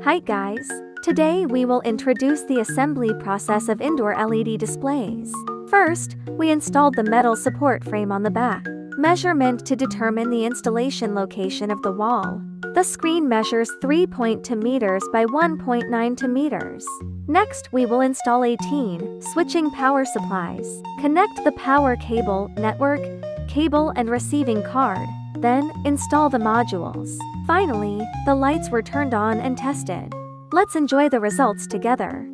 Hi guys! Today we will introduce the assembly process of indoor LED displays. First, we installed the metal support frame on the back. Measurement to determine the installation location of the wall. The screen measures 3.2 meters by 1.92 meters. Next, we will install 18 switching power supplies. Connect the power cable, network, cable and receiving card. Then, install the modules. Finally, the lights were turned on and tested. Let's enjoy the results together.